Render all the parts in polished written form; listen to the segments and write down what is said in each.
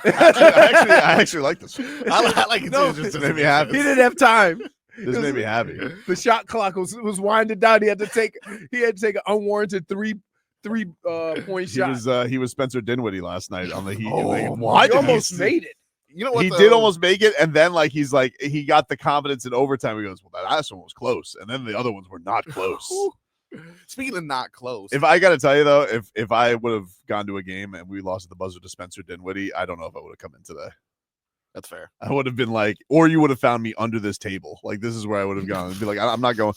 I actually like this. I like it too. No, It just it doesn't made me make happy. He sense. didn't have time. This made me happy. The shot clock was winding down. He had to take an unwarranted three point shot. He was Spencer Dinwiddie last night on the Heat. Oh, Like, my why He did almost he made it. You know what? He did almost make it, and then he got the confidence in overtime. He goes, "Well, that last one was close, and then the other ones were not close." Speaking of not close, If I got to tell you though, if I would have gone to a game and we lost at the buzzer to Spencer Dinwiddie, I don't know if I would have come in today. that's fair. I would have been like, or you would have found me under this table. Like, this is where I would have gone. It'd be like, I'm not going.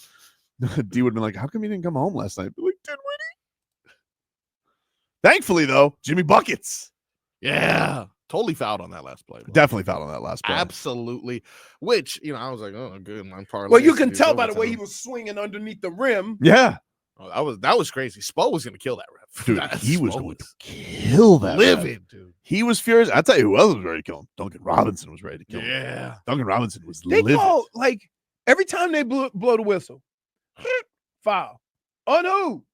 D would have been like, how come you didn't come home last night? I'd be like, Dinwiddie. Thankfully, though, Jimmy buckets. Yeah, totally fouled on that last play. Bro. Definitely fouled on that last play. Absolutely. Which, I was like, oh, good. My parlay. Well, you can tell by the way he was swinging underneath the rim. Yeah. Oh, that was crazy. Spo was gonna kill that ref. Dude, he was going to kill that. Livid, dude. He was furious. I tell you who else was ready to kill him. Duncan Robinson was ready to kill him. Yeah. Duncan Robinson was They livid. call like every time they blow the whistle, foul. On who?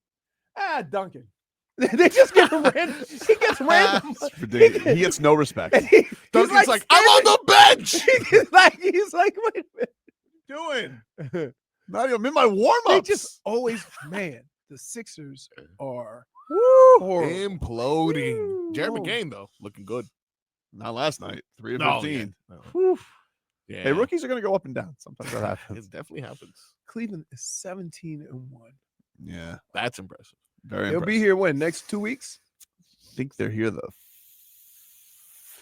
Duncan. They just get random. He gets random. It's ridiculous. He gets no respect. And he's Duncan's like, I'm on the bench. he's like, wait a Doing? minute. Not even I'm in my warm-ups. They just always, man, the Sixers are horrible. Imploding. Jared Woo. McCain, though, looking good. Not last night. 3 of No, 15. yeah. Yeah. Hey, rookies are going to go up and down. Sometimes that happens. It definitely happens. Cleveland is 17-1. Yeah. That's impressive. Very They'll impressive. be here when? Next 2 weeks? I think they're here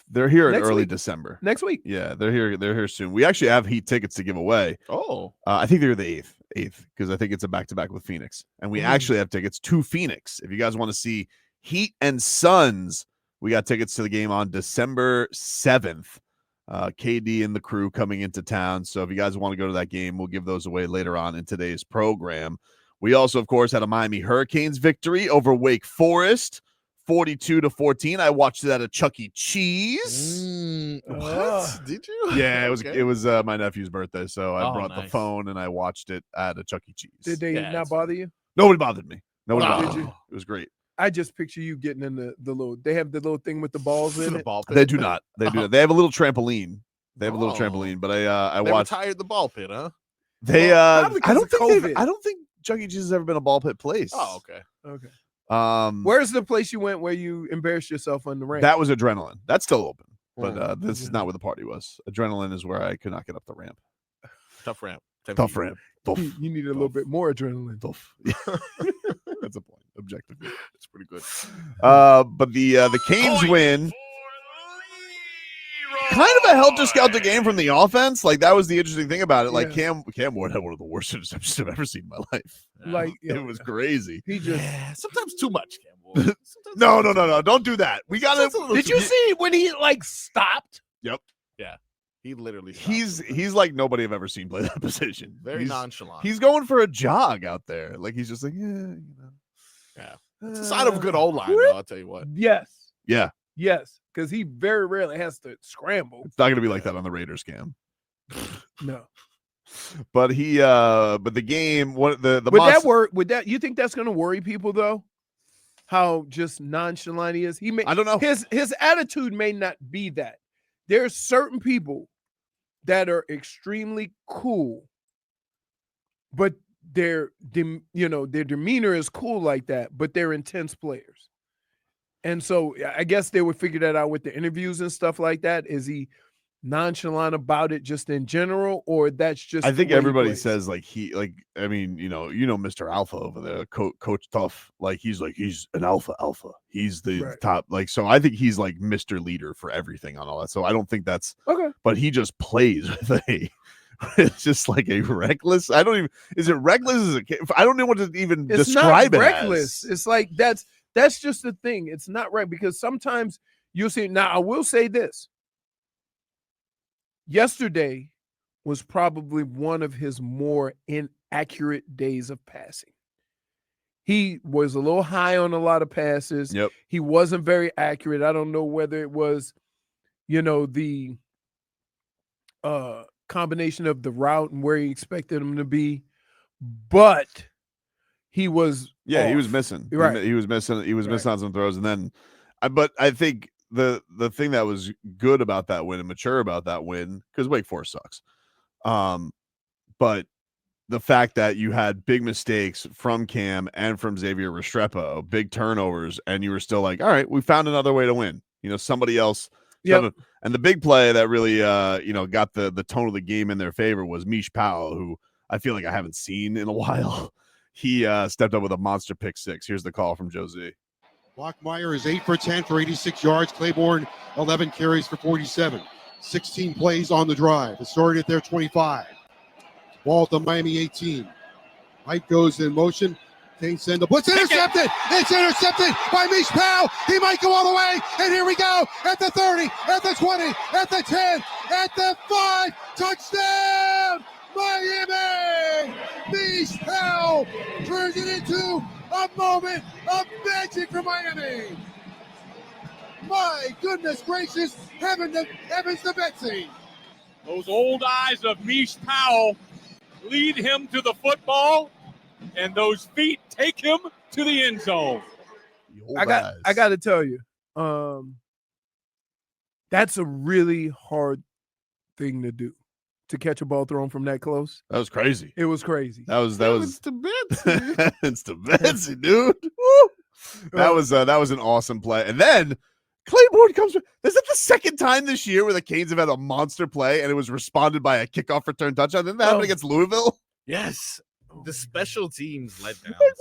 They're here in Next early week. December. Next week. Yeah, they're here. They're here soon. We actually have Heat tickets to give away. Oh. I think they're the 8th, because I think it's a back-to-back with Phoenix. And we actually have tickets to Phoenix. If you guys want to see Heat and Suns, we got tickets to the game on December 7th. KD and the crew coming into town. So if you guys want to go to that game, we'll give those away later on in today's program. We also, of course, had a Miami Hurricanes victory over Wake Forest, 42-14. I watched it at a Chuck E. Cheese. What? Did you? Yeah, Okay. it was my nephew's birthday, so I Oh, brought the nice. phone and I watched it at a Chuck E. Cheese. Did they Yeah, not it's- bother you? Nobody bothered me. Nobody Wow. bothered Did me. you? It was great. I just picture you getting in the little. They have the little thing with the balls in The it. ball pit. They do not. They do not. They have a little trampoline. They have a little Oh. trampoline, but I They watched. retired the ball pit, huh? They probably I 'cause don't of think COVID. I don't think Chuck E. Cheese has ever been a ball pit place. Oh, okay. Okay. Where's the place you went where you embarrassed yourself on the ramp? that was Adrenaline. That's still open, but Oh, this is not where the party was. Adrenaline is where I could not get up the ramp. Tough ramp. Tough ramp. Tough. You needed a little bit more adrenaline. Tough. That's a point. Objectively. It's pretty good. But the Canes win. Kind of a helter-skelter game from the offense. Like, that was the interesting thing about it. Like, Cam Ward had one of the worst interceptions I've ever seen in my life. Like It was crazy. he just. Yeah, sometimes too much, Campbell. No. Don't do that. We got to. Did you see when he like stopped? Yep. He literally stopped He's sometimes. like nobody I've ever seen play that position. very he's, nonchalant. He's going for a jog out there. Like, he's just like, Yeah. It's a sign of a good old line, though, I'll tell you what. Yes. Yeah. Yes. Because he very rarely has to scramble. It's not going to be like that on the Raiders game. No. But but the game, the Would that work? Would that you think that's going to worry people though? How just nonchalant he is. He may. I don't know. His attitude may not be that. There's certain people that are extremely cool, but their demeanor is cool like that, but they're intense players. And so I guess they would figure that out with the interviews and stuff like that. Is he nonchalant about it just in general, or that's just I the think way he everybody plays? says I mean, Mr. Alpha over there, Coach Tough, he's an alpha. He's the Right. top, so I think he's like Mr. Leader for everything on all that. So I don't think that's Okay. but he just plays with it's just like a reckless. I don't even is it reckless? I don't know what to even It's describe not it reckless. as. It's like that's just the thing. It's not right because sometimes you'll see. Now I will say this. Yesterday was probably one of his more inaccurate days of passing. He was a little high on a lot of passes. Yep. He wasn't very accurate. I don't know whether it was, the combination of the route and where he expected him to be, but he was Yeah, he was off. missing. Right. He was missing on some throws, and then, but I think the thing that was good about that win and mature about that win, because Wake Forest sucks. But the fact that you had big mistakes from Cam and from Xavier Restrepo, big turnovers, and you were still like, all right, we found another way to win. Somebody else. Yep. And the big play that really, got the tone of the game in their favor was Mish Powell, who I feel like I haven't seen in a while. He stepped up with a monster pick six. Here's the call from Josie. Lockmeyer is 8 for 10 for 86 yards. Claiborne, 11 carries for 47. 16 plays on the drive. It started at their 25. Ball at the Miami 18. White goes in motion. Kane send the blitz. Intercepted. It's intercepted by Mish Powell. He might go all the way. And here we go at the 30, at the 20, at the 10, at the 5. Touchdown, Miami! Mish Powell turns it into a moment of magic for Miami. My goodness gracious, heavens to Betsy. Those old eyes of Mish Powell lead him to the football, and those feet take him to the end zone. I got to tell you, that's a really hard thing to do, to catch a ball thrown from that close. That was crazy. It was crazy. That was It's to Betsy. it's to Betsy, dude. Woo! That was an awesome play. And then Claiborne comes. Is that the second time this year where the Canes have had a monster play and it was responded by a kickoff return touchdown? Didn't that happen against Louisville? Yes. The special teams let down. Like,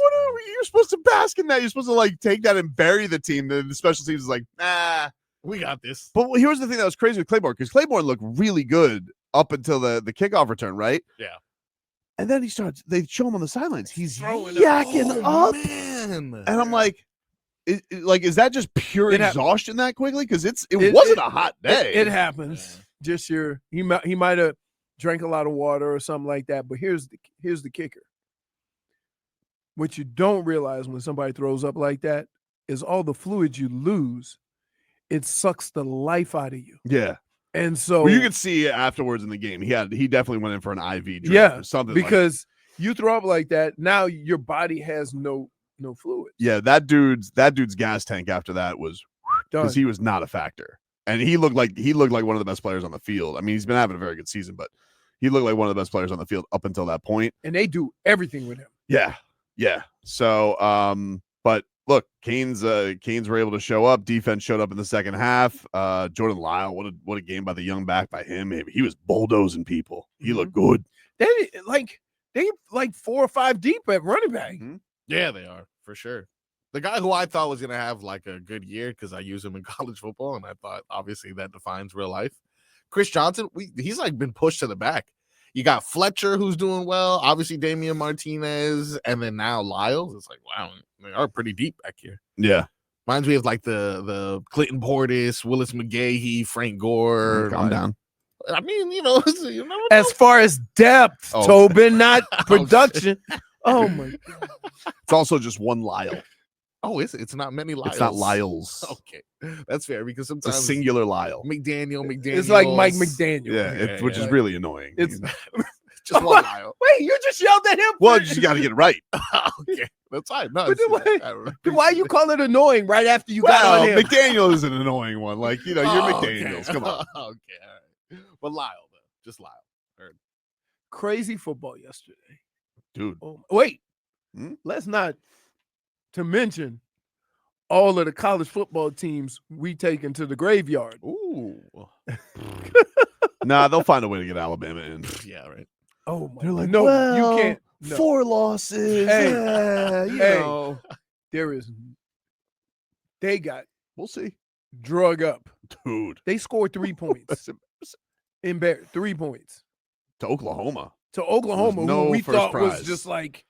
you're supposed to bask in that. You're supposed to take that and bury the team. Then the special teams is like, nah, we got this. But here's the thing that was crazy with Claiborne, because Claiborne looked really good up until the kickoff return, right? Yeah. And then they show him on the sidelines. He's Throwing yakking up. Man. And I'm like, is that just pure exhaustion that quickly? Because it wasn't a hot day. It happens. Yeah. Just he might have drank a lot of water or something like that. But here's the kicker. What you don't realize when somebody throws up like that is all the fluid you lose. It sucks the life out of you. Yeah. And so you could see afterwards in the game, he definitely went in for an IV drip or something. Because you throw up like that, now your body has no fluid. Yeah, that dude's gas tank after that was because he was not a factor. And he looked like one of the best players on the field. I mean, he's been having a very good season, but he looked like one of the best players on the field up until that point. And they do everything with him. Yeah. Yeah. So but look, Canes were able to show up. Defense showed up in the second half. Jordan Lyle, what a game by the young back by him. He was bulldozing people. He looked good. They 4 or 5 deep at running back. Mm-hmm. Yeah, they are for sure. The guy who I thought was gonna have like a good year because I use him in college football, and I thought obviously that defines real life. Chris Johnson, he's been pushed to the back. You got Fletcher, who's doing well. Obviously, Damian Martinez, and then now Lyles. It's like, wow, they are pretty deep back here. Yeah. Reminds me of like the Clinton Portis, Willis McGahee, Frank Gore. Calm down. I mean, As far as depth, Tobin, not production. Oh my God. It's also just one Lyle. Oh, it's not many Lyles. It's not Lyles. Okay, that's fair because It's sometimes a singular Lyle. McDaniel. It's like Mike McDaniel. Yeah, which is really annoying. It's just one Lyle. Wait, you just yelled at him? Well, you got to get it right. Okay, that's fine. No, then why you call it annoying right after you got on him? McDaniel is an annoying one. Like, you're McDaniels. Come on. Okay, all right. But Lyle, though. Just Lyle. Heard. Crazy football yesterday. Dude. Oh, wait. Let's not to mention all of the college football teams we taken to the graveyard. Ooh. Nah, they'll find a way to get Alabama in. Yeah, right. Oh my! They're like, no, well, you can't. No. 4 losses. Hey, you know. There is. They got. We'll see. Drug up, dude. They scored 3 points. 3 points to Oklahoma. Who we thought was just like.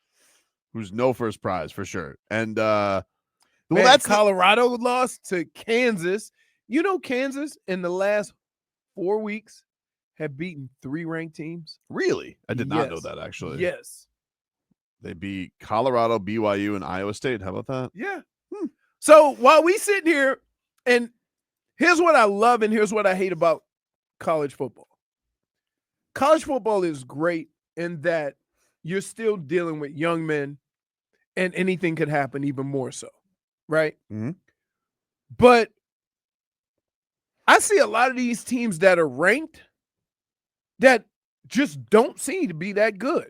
Who's no first prize for sure. And that's Colorado lost to Kansas. You know, Kansas in the last 4 weeks have beaten 3 ranked teams. Really? I did not know that, actually. Yes. They beat Colorado, BYU, and Iowa State. How about that? Yeah. So while we sit here, and here's what I love and here's what I hate about college football. College football is great in that you're still dealing with young men and anything could happen, even more so, right? Mm-hmm. But I see a lot of these teams that are ranked that just don't seem to be that good.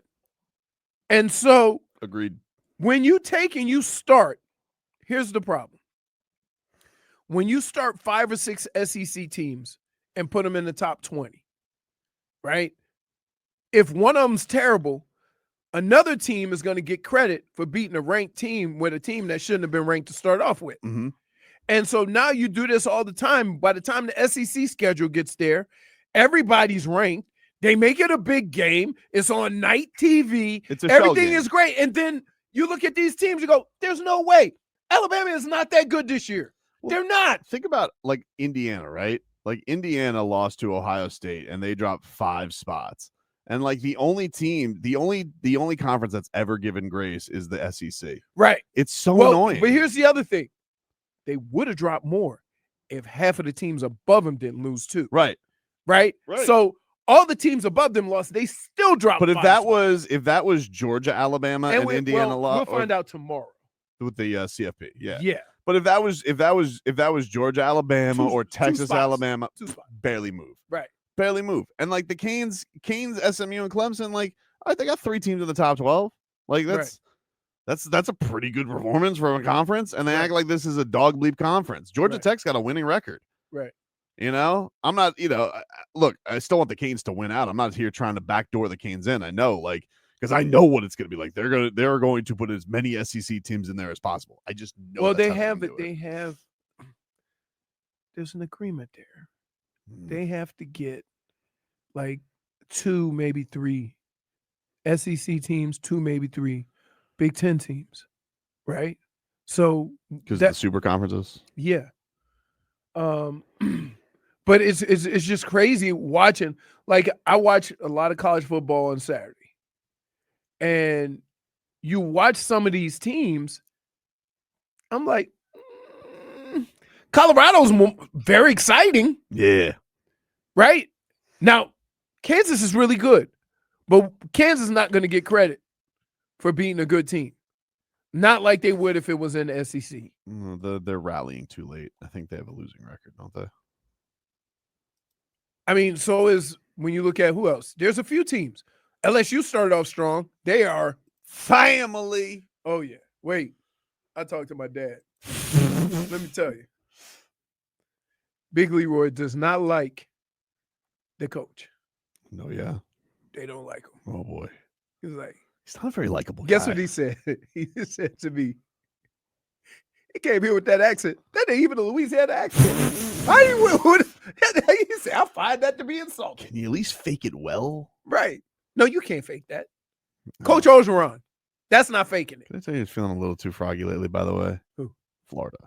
And so Agreed. when you take and you start, here's the problem. When you start 5 or 6 SEC teams and put them in the top 20, right? If one of them's terrible, another team is going to get credit for beating a ranked team with a team that shouldn't have been ranked to start off with. Mm-hmm. And so now you do this all the time. By the time the SEC schedule gets there, everybody's ranked. They make it a big game. It's on night TV. It's a shell Everything game. is great. And then you look at these teams, you go, there's no way. Alabama is not that good this year. Well, They're not. Think about like Indiana, right? Like Indiana lost to Ohio State and they dropped 5 spots. And like the only team, the only conference that's ever given grace is the SEC. Right. It's so annoying. But here's the other thing. They would have dropped more if half of the teams above them didn't lose too. Right. Right? Right. So all the teams above them lost. They still dropped. But if 5 that spots. was Georgia, Alabama, and Indiana lost, we'll find out tomorrow. with the CFP. Yeah. Yeah. But if that was Georgia, Alabama, or Texas, spots. Alabama, 2 spots. barely move. Right. Barely move. And like the Canes, SMU, and Clemson, like they got 3 teams in the top 12. Like that's a pretty good performance from a conference. And they act like this is a dog bleep conference. Georgia Tech's got a winning record. Right. You know, I'm not, look, I still want the Canes to win out. I'm not here trying to backdoor the Canes in. I know, like, because I know what it's going to be like. They're going to put as many SEC teams in there as possible. I just know. Well, that's they how have they're it. gonna do They have. There's an agreement there. They have to get like 2, maybe 3 SEC teams, 2, maybe 3 Big Ten teams, right? So because the super conferences. yeah. But it's just crazy watching. Like I watch a lot of college football on Saturday, and you watch some of these teams. I'm like, Colorado's very exciting. Yeah. Right? Now, Kansas is really good, but Kansas is not going to get credit for being a good team. Not like they would if it was in the SEC. They're rallying too late. I think they have a losing record, don't they? I mean, so is when you look at who else. There's a few teams. LSU started off strong. They are family. Oh, yeah. Wait. I talked to my dad. Let me tell you. Big Leroy does not like the coach. No, yeah. They don't like him. Oh, boy. He's like, he's not a very likable guy. Guess what he said? He said to me, he came here with that accent. That ain't even a Louisiana accent. How you he said, I find that to be insulting. Can you at least fake it well? Right. No, you can't fake that. Coach Orgeron. That's not faking it. Can I tell you he's feeling a little too froggy lately, by the way? Who? Florida.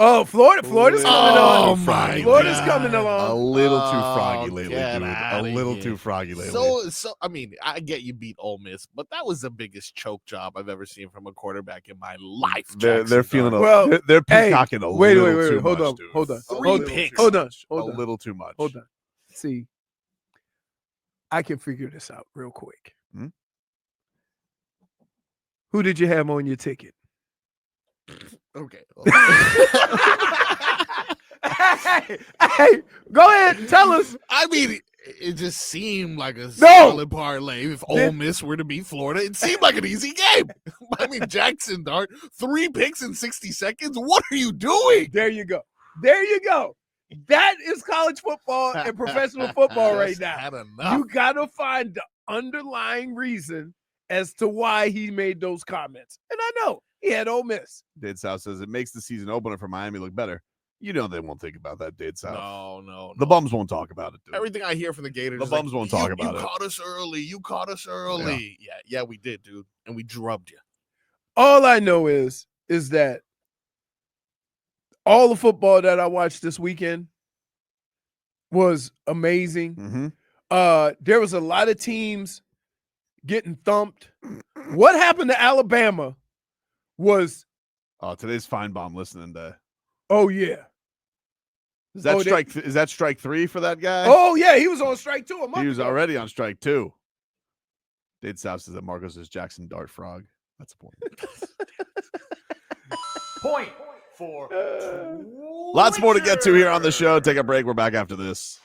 Oh, Florida's coming on. My Florida's God. coming A along. little too froggy lately, get dude. A outta little here. too froggy lately. So I mean, I get you beat Ole Miss, but that was the biggest choke job I've ever seen from a quarterback in my life. they're feeling Well, they're peacocking a wait, little wait, too hold much, on, dude. hold on. A 3 little picks. too Hold on, much. hold a on. little too much. Hold on. See, I can figure this out real quick. Hmm? Who did you have on your ticket? Okay. Hey, go ahead, tell us. I mean, it just seemed like a solid parlay. If Ole Miss were to beat Florida, it seemed like an easy game. I mean, Jackson Dart, 3 picks in 60 seconds. What are you doing? There you go. There you go. That is college football and professional football right Just now. had enough. You got to find the underlying reason as to why he made those comments. And I know he had Ole Miss. Dade South says it makes the season opener for Miami look better. You know they won't think about that, Dade South. No. The bums won't talk about it, dude. Everything I hear from the Gators, The is like, bums won't talk about you it. caught us early. You caught us early. Yeah, we did, dude, and we drubbed you. All I know is that all the football that I watched this weekend was amazing. Mm-hmm. There was a lot of teams getting thumped. What happened to Alabama was Today's Feinbaum listening to. oh yeah. Is that strike 3 for that guy? Oh yeah, he was on strike 2 a month He was ago. already on strike 2. Dade South says that Marcos is Jackson Dart Frog. That's a point. Point for Lots more to get to here on the show. Take a break. We're back after this.